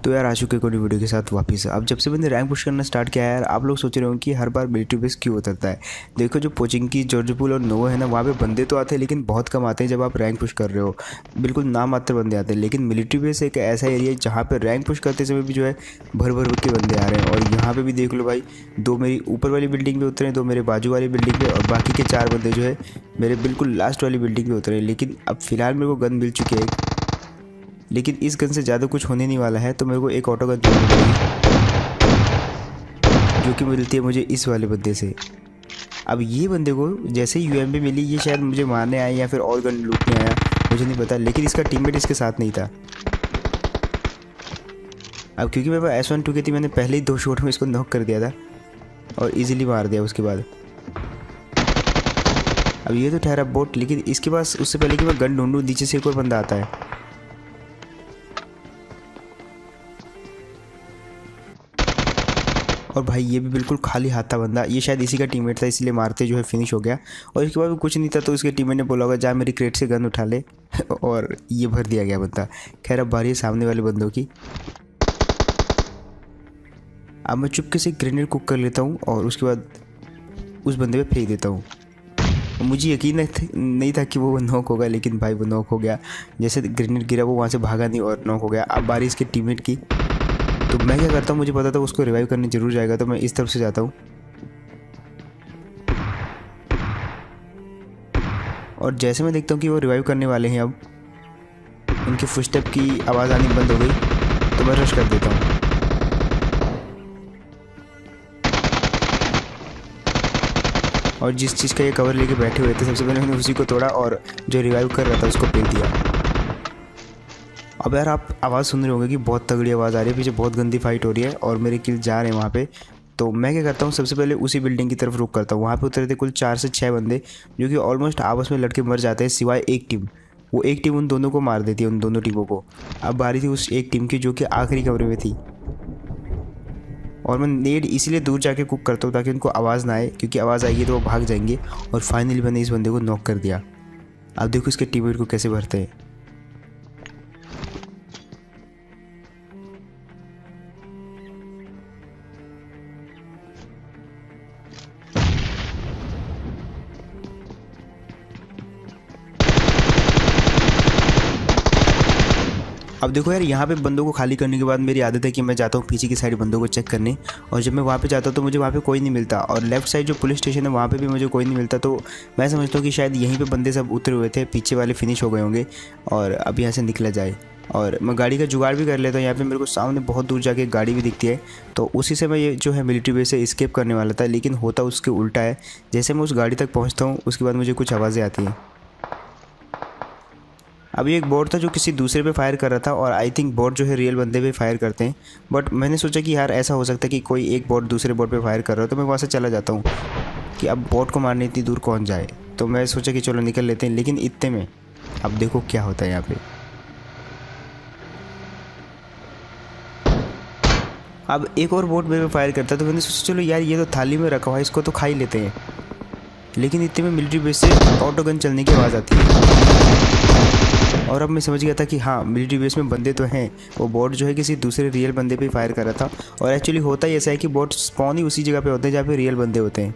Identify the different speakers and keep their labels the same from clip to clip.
Speaker 1: तो यार आ चुके कोई वीडियो के साथ वापस। अब जब से मैंने रैंक पुश करना स्टार्ट किया है यार, आप लोग सोच रहे हो कि हर बार मिलिट्री बेस क्यों उतरता है। देखो जो पोचिंग की जॉर्जपुल और नोवा है ना, वहाँ पे बंदे तो आते हैं लेकिन बहुत कम आते हैं जब आप रैंक पुश कर रहे हो। बिल्कुल नाम मात्र बंदे आते हैं, लेकिन मिलिट्री बेस एक ऐसा एरिया है जहाँ पर रैंक पुश करते समय भी जो है भर भर के बंदे आ रहे हैं। और यहाँ पर भी देख लो भाई, 2 मेरी ऊपर वाली बिल्डिंग पे उतरे, 2 मेरे बाजू वाली बिल्डिंग पे, और बाकी के 4 बंदे जो है मेरे बिल्कुल लास्ट वाली बिल्डिंग पे उतरे। लेकिन अब फिलहाल मेरे को गन मिल चुकी है, लेकिन इस गन से ज़्यादा कुछ होने नहीं वाला है, तो मेरे को एक ऑटो गन चलानी पड़ेगी जो कि मिलती है मुझे इस वाले बंदे से। अब ये बंदे को जैसे ही यूएमपी मिली, ये शायद मुझे मारने आया या फिर और गन लूटने आया, मुझे नहीं पता, लेकिन इसका टीममेट इसके साथ नहीं था। अब क्योंकि मेरे पास S12 थी, मैंने पहले ही 2 शॉट में इसको नॉक कर दिया था और इजीली मार दिया उसके बाद। अब ये तो ठहरा बोट, लेकिन इसके पास उससे पहले कि मैं गन ढूंढूं, नीचे से एक और बंदा आता है। और भाई ये भी बिल्कुल खाली हाथ था बंदा, ये शायद इसी का टीममेट था, इसलिए मारते जो है फिनिश हो गया। और इसके बाद भी कुछ नहीं था, तो उसके टीममेट ने बोला होगा जा मेरी क्रेट से गन उठा ले और ये भर दिया गया बंदा। खैर अब बारी है सामने वाले बंदों की। अब मैं चुपके से ग्रेनेड कुक कर लेता हूँ और उसके बाद उस बंदे पे फेंक देता हूँ। मुझे यकीन नहीं था कि वो नॉक होगा, लेकिन भाई वो नॉक हो गया। जैसे ग्रेनेड गिरा वो वहाँ से भागा नहीं और नॉक हो गया। अब बारी इसके टीममेट की, तो मैं क्या करता हूँ, मुझे पता था उसको रिवाइव करने जरूर जाएगा, तो मैं इस तरफ से जाता हूँ और जैसे मैं देखता हूँ कि वो रिवाइव करने वाले हैं, अब उनके फुटस्टेप की आवाज़ आनी बंद हो गई, तो मैं रश कर देता हूँ। और जिस चीज़ का ये कवर लेके बैठे हुए थे, सबसे पहले मैंने उसी को तोड़ा और जो रिवाइव कर रहा था उसको फेंक दिया। अब यार आप आवाज़ सुन रहे होंगे कि बहुत तगड़ी आवाज़ आ रही है, पीछे बहुत गंदी फाइट हो रही है और मेरे किल जा रहे हैं वहाँ पे। तो मैं क्या करता हूँ, सबसे पहले उसी बिल्डिंग की तरफ रुक करता हूँ। वहाँ पे उतरे थे कुल 4 से 6 बंदे, जो कि ऑलमोस्ट आपस में लड़के मर जाते हैं सिवाय एक टीम। वो एक टीम उन दोनों को मार देती है, उन दोनों टीमों को। अब बारी थी उस एक टीम की जो कि आखिरी कमरे में थी, और मैं नेड इसीलिए दूर जाके कुक करता हूँ ताकि उनको आवाज़ ना आए, क्योंकि आवाज़ आएगी तो वो भाग जाएंगे। और फाइनली मैंने इस बंदे को नॉक कर दिया। अब देखो इसके टीममेट को कैसे भरते हैं। अब देखो यार, यहाँ पे बंदों को खाली करने के बाद मेरी आदत है कि मैं जाता हूँ पीछे की साइड बंदों को चेक करने, और जब मैं वहाँ पे जाता हूँ तो मुझे वहाँ पे कोई नहीं मिलता, और लेफ्ट साइड जो पुलिस स्टेशन है वहाँ पे भी मुझे कोई नहीं मिलता। तो मैं समझता हूँ कि शायद यहीं पे बंदे सब उतरे हुए थे, पीछे वाले फिनिश हो गए होंगे और अब यहाँ से निकला जाए। और मैं गाड़ी का जुगाड़ भी कर लेता हूँ। यहाँ पर मेरे को सामने बहुत दूर जाके गाड़ी भी दिखती है, तो उसी से मैं ये जो है मिलिट्री बेस से एस्केप करने वाला था, लेकिन होता उसके उल्टा है। जैसे मैं उस गाड़ी तक पहुँचता हूँ उसके बाद मुझे कुछ आवाज़ें आती हैं। अभी एक बोट था जो किसी दूसरे पे फायर कर रहा था, और आई थिंक बोट जो है रियल बंदे पे फायर करते हैं, बट मैंने सोचा कि यार ऐसा हो सकता है कि कोई एक बोट दूसरे बोट पे फायर कर रहा हो, तो मैं वहाँ से चला जाता हूँ कि अब बोट को मारने इतनी दूर कौन जाए। तो मैं सोचा कि चलो निकल लेते हैं, लेकिन इतने में अब देखो क्या होता है यहाँ पे। अब एक और बोट मेरे पे फायर करता है, तो मैंने सोचा चलो यार ये तो थाली में रखा हुआ है, इसको तो खा ही लेते हैं। लेकिन इतने में मिलिट्री बेस से ऑटो गन चलने की आवाज़ आती है, और अब मैं समझ गया था कि हाँ मिलिट्री बेस में बंदे तो हैं। वो बोट जो है किसी दूसरे रियल बंदे पे फायर कर रहा था, और एक्चुअली होता ही ऐसा है कि बोट स्पॉन ही उसी जगह पे होते हैं जहाँ पे रियल बंदे होते हैं।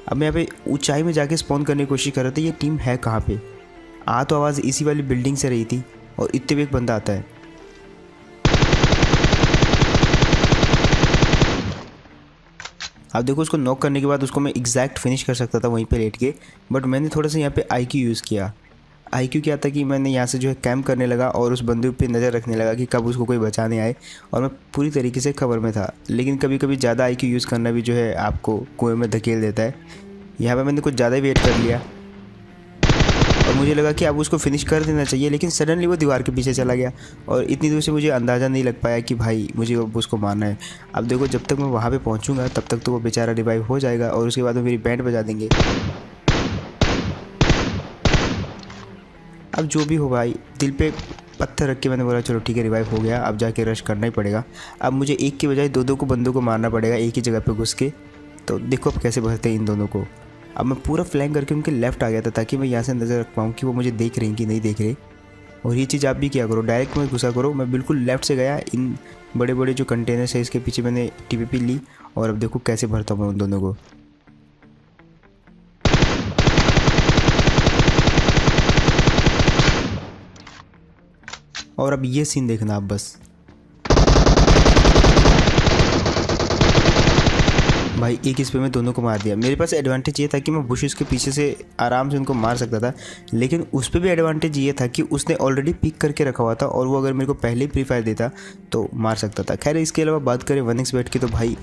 Speaker 1: अब मैं यहाँ पे ऊंचाई में जाके स्पॉन करने की कोशिश कर रहा था, ये टीम है कहाँ पे। आ तो आवाज़ इसी वाली बिल्डिंग से रही थी, और इतने में एक बंदा आता है। अब देखो उसको नॉक करने के बाद उसको मैं एग्जैक्ट फिनिश कर सकता था वहीं पे लेट के, बट मैंने थोड़ा सा यहाँ पे IQ यूज़ किया। IQ क्या था कि मैंने यहाँ से जो है कैंप करने लगा और उस बंदूक पे नज़र रखने लगा कि कब उसको कोई बचाने आए, और मैं पूरी तरीके से खबर में था। लेकिन कभी कभी ज़्यादा IQ यूज़ करना भी जो है आपको कुएं में धकेल देता है। यहाँ पर मैंने कुछ ज़्यादा ही वेट कर लिया और मुझे लगा कि अब उसको फिनिश कर देना चाहिए, लेकिन सडनली वो दीवार के पीछे चला गया, और इतनी दूर से मुझे अंदाज़ा नहीं लग पाया कि भाई मुझे अब उसको मारना है। अब देखो जब तक मैं वहाँ पे पहुँचूँगा तब तक तो वो बेचारा रिवाइव हो जाएगा, और उसके बाद वो मेरी बैंड बजा देंगे। अब जो भी हो भाई, दिल पे पत्थर रख के मैंने बोला चलो ठीक है रिवाइव हो गया, अब जाके रश करना ही पड़ेगा। अब मुझे एक की बजाय 2-2 को बंदों को मारना पड़ेगा एक ही जगह पे घुस के। तो देखो अब कैसे भरते हैं इन दोनों को। अब मैं पूरा फ्लैंक करके उनके लेफ़्ट आ गया था ताकि मैं यहाँ से नज़र रख पाऊँ कि वो मुझे देख रहे हैं कि नहीं देख रहे। और ये चीज़ आप भी किया करो, डायरेक्ट मत घुसा करो। मैं बिल्कुल लेफ्ट से गया, इन बड़े बड़े जो कंटेनर्स है इसके पीछे मैंने टीपीपी ली और अब देखो कैसे भरता हूँ मैं उन दोनों को। और अब ये सीन देखना आप बस, भाई एक इस पे मैं दोनों को मार दिया। मेरे पास एडवांटेज ये था कि मैं बुशेस के पीछे से आराम से उनको मार सकता था, लेकिन उस पर भी एडवांटेज ये था कि उसने ऑलरेडी पिक करके रखा हुआ था और वो अगर मेरे को पहले ही प्री फायर देता तो मार सकता था। खैर इसके अलावा बात करें 1xBet की तो भाई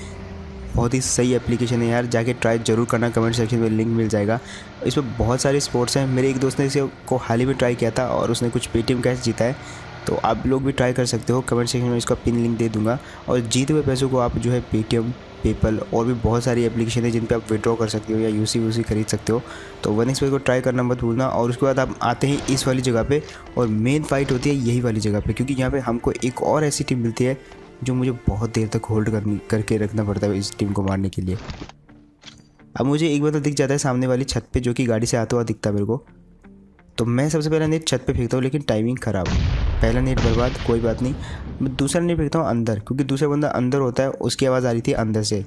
Speaker 1: बहुत ही सही एप्लीकेशन है यार, जाके ट्राई जरूर करना, कमेंट सेक्शन में लिंक मिल जाएगा। इसमें बहुत सारे स्पोर्ट्स हैं। मेरे एक दोस्त ने इसे को हाल ही में ट्राई किया था और उसने कुछ पेटीएम कैश जीता है, तो आप लोग भी ट्राई कर सकते हो। कमेंट सेक्शन में इसका पिन लिंक दे दूंगा और जीते हुए पैसों को आप जो है पेटीएम, पेपल और भी बहुत सारी एप्लीकेशन है जिन पे आप विड्रॉ कर सकते हो या यूसी खरीद सकते हो। तो 1xBet को ट्राई करना मत भूलना। और उसके बाद आप आते हैं इस वाली जगह पे और मेन फाइट होती है यही वाली जगह पे, क्योंकि यहाँ पे हमको एक और ऐसी टीम मिलती है जो मुझे बहुत देर तक होल्ड करके रखना पड़ता है इस टीम को मारने के लिए। अब मुझे एक बंदा दिख जाता है सामने वाली छत पे जो कि गाड़ी से आता हुआ दिखता है मेरे को, तो मैं सबसे पहला नेट छत पे फेंकता हूँ, लेकिन टाइमिंग ख़राब, पहला नेट बर्बाद, कोई बात नहीं। मैं दूसरा नेट फेंकता हूँ अंदर, क्योंकि दूसरा बंदा अंदर होता है, उसकी आवाज़ आ रही थी अंदर से,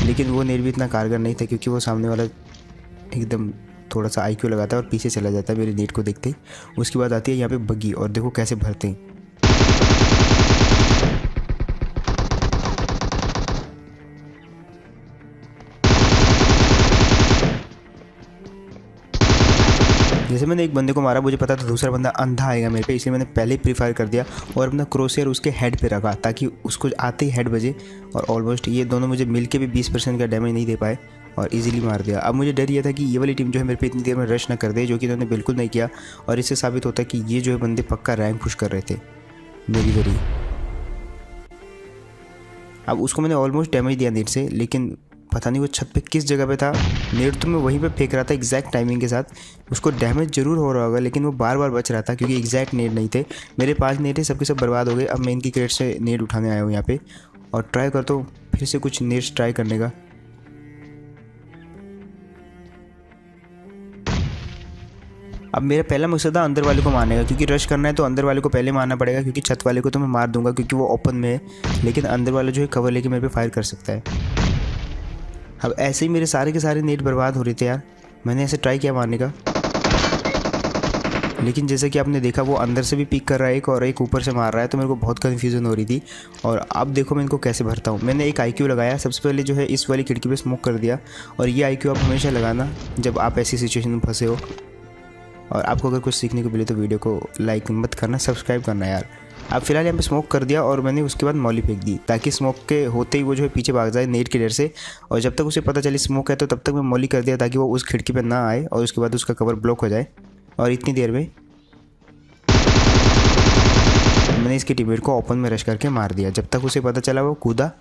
Speaker 1: लेकिन वो नेट भी इतना कारगर नहीं था क्योंकि वो सामने वाला एकदम थोड़ा सा IQ लगाता है और पीछे चला जाता है मेरे नेट को देखते ही। उसके बाद आती है यहाँ पे बग्गी और देखो कैसे भरते हैं। जैसे मैंने एक बंदे को मारा, मुझे पता था दूसरा बंदा अंधा आएगा मेरे पे, इसलिए मैंने पहले ही प्री फायर कर दिया और अपना क्रोसहेयर उसके हेड पे रखा ताकि उसको आते ही हेड बजे। और ऑलमोस्ट ये दोनों मुझे मिलके भी 20% का डैमेज नहीं दे पाए और इजीली मार दिया। अब मुझे डर ये था कि ये वाली टीम जो है मेरे पे इतनी देर में रश ना कर दे, जो कि इन्होंने बिल्कुल नहीं किया। और इससे साबित होता है कि ये जो है बंदे पक्का रैंक पुश कर रहे थे मेरी वरी। अब उसको मैंने ऑलमोस्ट डैमेज दिया नेट से, लेकिन पता नहीं वो छत पे किस जगह पे था। नेट तो मैं वहीं पे फेंक रहा था एग्जैक्ट टाइमिंग के साथ, उसको डैमेज जरूर हो रहा होगा लेकिन वो बार बार बच रहा था क्योंकि एग्जैक्ट नेट नहीं थे। मेरे 5 नेट थे, सबके सब बर्बाद हो गए। अब मैं इनकी क्रेट से नेट उठाने आया हूँ यहाँ पे और ट्राई करता हूँ फिर से कुछ नेट्स ट्राई करने का। अब मेरा पहला मकसद था अंदर वाले को मारने का, क्योंकि रश करना है तो अंदर वाले को पहले मारना पड़ेगा, क्योंकि छत वाले को तो मैं मार दूंगा क्योंकि वो ओपन में है, लेकिन अंदर वाला जो है कवर लेके मेरे पे फायर कर सकता है। अब ऐसे ही मेरे सारे के सारे नेट बर्बाद हो रहे थे यार। मैंने ऐसे ट्राई किया मारने का, लेकिन जैसे कि आपने देखा वो अंदर से भी पिक कर रहा है एक और एक ऊपर से मार रहा है, तो मेरे को बहुत कन्फ्यूज़न हो रही थी। और अब देखो मैं इनको कैसे भरता हूँ। मैंने एक IQ लगाया, सबसे पहले जो है इस वाली खिड़की पे स्मोक कर दिया। और ये IQ आप हमेशा लगाना जब आप ऐसी सिचुएशन में फंसे हो। और आपको अगर कुछ सीखने को मिले तो वीडियो को लाइक मत करना, सब्सक्राइब करना यार। अब फिलहाल यहाँ पे स्मोक कर दिया और मैंने उसके बाद मॉली फेंक दी ताकि स्मोक के होते ही वो जो है पीछे भाग जाए नेट के डर से। और जब तक उसे पता चले स्मोक है तो तब तक मैं मॉली कर दिया ताकि वो उस खिड़की पे ना आए और उसके बाद उसका कवर ब्लॉक हो जाए। और इतनी देर में मैंने इसके टीममेट को ओपन में रश करके मार दिया। जब तक उसे पता चला वो कूदा,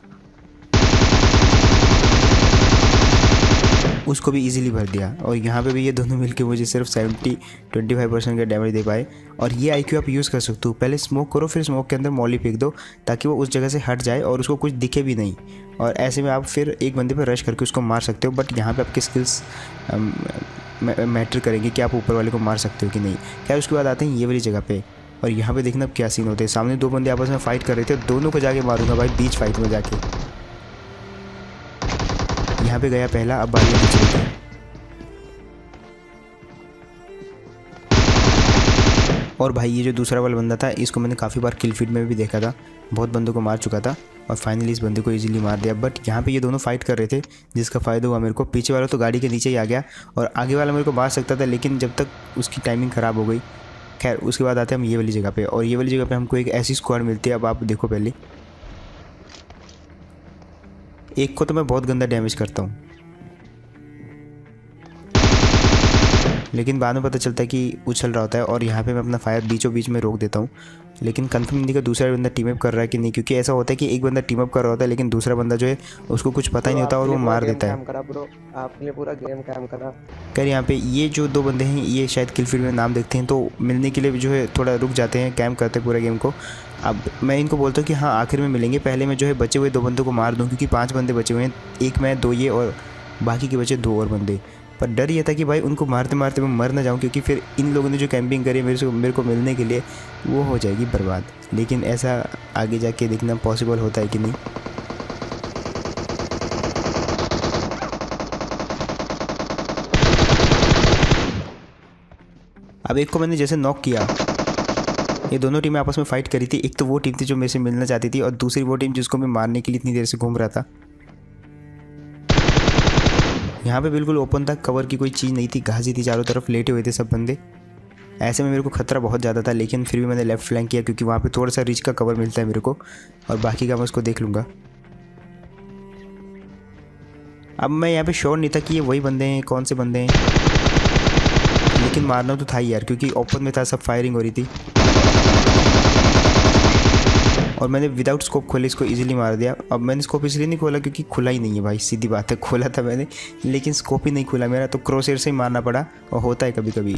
Speaker 1: उसको भी इजीली भर दिया। और यहाँ पे भी ये दोनों मिलके मुझे सिर्फ 25% का डैमेज दे पाए। और ये IQ आप यूज़ कर सकते हो, पहले स्मोक करो फिर स्मोक के अंदर मॉली फेंक दो ताकि वो उस जगह से हट जाए और उसको कुछ दिखे भी नहीं। और ऐसे में आप फिर एक बंदे पर रश करके उसको मार सकते हो। बट यहाँ पे आपकी स्किल्स मैटर करेंगे कि आप ऊपर वाले को मार सकते हो कि नहीं। क्या उसके बाद आते हैं ये वाली जगह पे और यहाँ पे देखना अब क्या सीन होते हैं। सामने 2 बंदे आपस में फाइट कर रहे थे, दोनों को जाके मारूंगा भाई बीच फाइट में जाके। यहाँ पे गया पहला, अब बारी दूसरे की। और भाई ये जो दूसरा वाला बंदा था इसको मैंने काफ़ी बार किल फीड में भी देखा था, बहुत बंदों को मार चुका था और फाइनली इस बंदे को इजीली मार दिया। बट यहाँ पे ये दोनों फाइट कर रहे थे जिसका फ़ायदा हुआ मेरे को। पीछे वाला तो गाड़ी के नीचे ही आ गया और आगे वाला मेरे को मार सकता था, लेकिन जब तक उसकी टाइमिंग ख़राब हो गई। खैर उसके बाद आते हैं हम ये वाली जगह पे और ये वाली जगह पे हमको एक ऐसी स्क्वाड मिलती है। अब आप देखो, पहले एक को तो मैं बहुत गंदा डैमेज करता हूँ, लेकिन बाद में पता चलता है कि उछल रहा होता है और यहाँ पे मैं अपना फायर बीचों बीच में रोक देता हूँ। लेकिन कंफर्म नहीं कि दूसरा बंदा टीम अप कर रहा है कि नहीं, क्योंकि ऐसा होता है कि एक बंदा टीम अप कर रहा होता है लेकिन दूसरा बंदा जो है उसको कुछ पता ही नहीं होता और वो मार देता है।
Speaker 2: आपने पूरा गेम काम करा।
Speaker 1: खैर यहाँ पे ये जो 2 बंदे हैं ये शायद किल फील्ड में नाम देखते हैं तो मिलने के लिए जो है थोड़ा रुक जाते हैं, कैम्प करते हैं पूरा गेम को। अब मैं इनको बोलता हूँ कि हाँ आखिर में मिलेंगे, पहले मैं जो है बचे हुए 2 बंदों को मार दूँ, क्योंकि 5 बंदे बचे हुए हैं, एक मैं 2 ये और बाकी के बचे 2 और बंदे। पर डर ये था कि भाई उनको मारते मारते मैं मर ना जाऊँ, क्योंकि फिर इन लोगों ने जो कैंपिंग करी है मेरे को मिलने के लिए वो हो जाएगी बर्बाद। लेकिन ऐसा आगे जाके देखना पॉसिबल होता है कि नहीं। अब एक को मैंने जैसे नॉक किया, ये दोनों टीमें आपस में फाइट करी थी। एक तो वो टीम थी जो मेरे से मिलना चाहती थी और दूसरी वो टीम जिसको मैं मारने के लिए इतनी देर से घूम रहा था। यहाँ पे बिल्कुल ओपन था, कवर की कोई चीज़ नहीं थी, घास ही थी चारों तरफ, लेटे हुए थे सब बंदे। ऐसे में मेरे को खतरा बहुत ज़्यादा था, लेकिन फिर भी मैंने लेफ्ट फ्लैंक किया क्योंकि वहाँ पे थोड़ा सा रिच का कवर मिलता है मेरे को, और बाकी का मैं उसको देख लूँगा। अब मैं यहाँ पे श्योर नहीं था कि ये वही बंदे हैं, कौन से बंदे हैं, लेकिन मारना तो था ही यार, क्योंकि ओपन में था, सब फायरिंग हो रही थी और मैंने विदाउट स्कोप खोले इसको इजीली मार दिया। अब मैंने स्कोप इसलिए नहीं खोला क्योंकि खुला ही नहीं है भाई, सीधी बात है, खोला था मैंने लेकिन स्कोप ही नहीं खुला मेरा, तो क्रॉसहेयर से ही मारना पड़ा, और होता है कभी कभी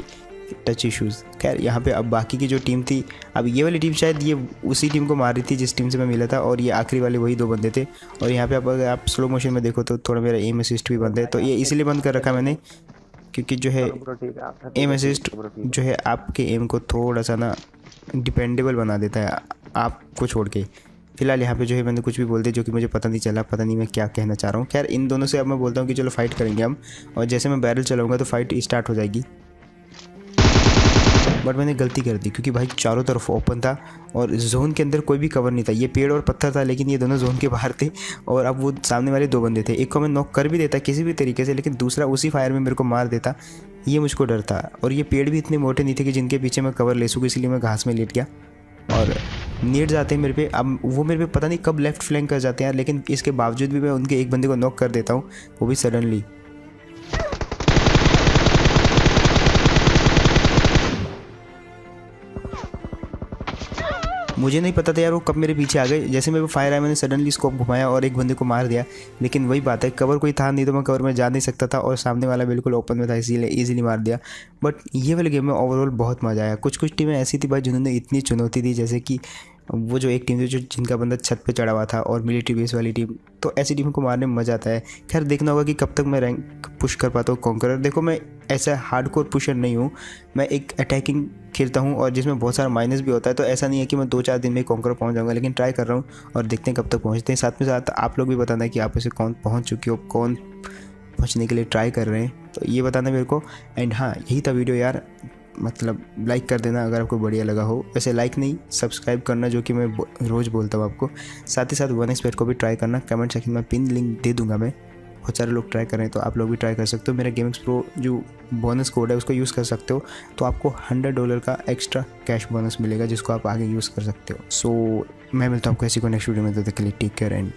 Speaker 1: टच इश्यूज़। खैर यहाँ पे अब बाकी की जो टीम थी, अब ये वाली टीम शायद ये उसी टीम को मार रही थी जिस टीम से मैं मिला था, और ये आखिरी वाले वही 2 बंदे थे। और यहाँ पे अब अगर आप स्लो मोशन में देखो तो थोड़ा मेरा एम असिस्ट भी बंद है, तो ये इसीलिए बंद कर रखा मैंने क्योंकि जो है
Speaker 2: ब्रो ठीक है, आप
Speaker 1: एम असिस्ट जो है आपके एम को थोड़ा सा ना डिपेंडेबल बना देता है आपको छोड़ के। फिलहाल यहाँ पे जो है मैंने कुछ भी बोल दिया जो कि मुझे पता नहीं चला, पता नहीं मैं क्या कहना चाह रहा हूँ। खैर इन दोनों से अब मैं बोलता हूँ कि चलो फाइट करेंगे हम, और जैसे मैं बैरल चलाऊँगा तो फाइट स्टार्ट हो जाएगी। बट मैंने गलती कर दी क्योंकि भाई चारों तरफ ओपन था और जोन के अंदर कोई भी कवर नहीं था, ये पेड़ और पत्थर था, लेकिन ये दोनों जोन के बाहर थे। और अब वो सामने वाले 2 बंदे थे, एक को मैं नॉक कर भी देता किसी भी तरीके से, लेकिन दूसरा उसी फायर में मेरे को मार देता, ये मुझको डर था। और ये पेड़ भी इतने मोटे नहीं थे कि जिनके पीछे मैं कवर ले सकूँ, इसलिए मैं घास में लेट गया और नीड जाते हैं मेरे पे। अब वो मेरे पे पता नहीं कब लेफ्ट फ्लैंक कर जाते हैं यार, लेकिन इसके बावजूद भी मैं उनके एक बंदे को नॉक कर देता हूँ, वो भी सडनली। मुझे नहीं पता था यार वो कब मेरे पीछे आ गए, जैसे मेरे फायर आया मैंने सडनली स्कोप घुमाया और एक बंदे को मार दिया। लेकिन वही बात है, कवर कोई था नहीं तो मैं कवर में जा नहीं सकता था, और सामने वाला बिल्कुल ओपन में था, इसीलिए इजीली मार दिया। बट ये वाले गेम में ओवरऑल बहुत मज़ा आया। कुछ कुछ टीमें ऐसी थी भाई जिन्होंने इतनी चुनौती दी, जैसे कि वो जो एक टीम थी जो जिनका बंदा छत पे चढ़ा हुआ था, और मिलिट्री बेस वाली टीम, तो ऐसी टीम को मारने में मज़ा आता है। खैर देखना होगा कि कब तक मैं रैंक पुश कर पाता हूँ कॉन्करर। देखो मैं ऐसा हार्डकोर पुशर नहीं हूँ, मैं एक अटैकिंग खेलता हूँ और जिसमें बहुत सारा माइनस भी होता है, तो ऐसा नहीं है कि मैं 2-4 दिन में कॉन्करर पहुँच जाऊँगा, लेकिन ट्राई कर रहा हूँ और देखते हैं कब तक पहुँचते हैं। साथ में साथ आप लोग भी बताना कि आप ऐसे कौन पहुँच चुके हो, कौन पहुँचने के लिए ट्राई कर रहे हैं, तो ये बताना मेरे को। एंड हाँ यही था वीडियो यार, मतलब लाइक कर देना अगर आपको बढ़िया लगा हो, वैसे लाइक नहीं सब्सक्राइब करना जो कि मैं रोज़ बोलता हूँ आपको। साथ ही साथ 1xbet को भी ट्राई करना, कमेंट सेक्शन में पिन लिंक दे दूंगा मैं, बहुत सारे लोग ट्राई कर रहे हैं तो आप लोग भी ट्राई कर सकते हो। मेरा गेमिंग्स प्रो जो बोनस कोड है उसको यूज़ कर सकते हो, तो आपको $100 का एक्स्ट्रा कैश बोनस मिलेगा जिसको आप आगे यूज़ कर सकते हो। सो मैं मिलता हूँ आपको ऐसी को नेक्स्ट वीडियो में, तब तक के लिए टेक केयर एंड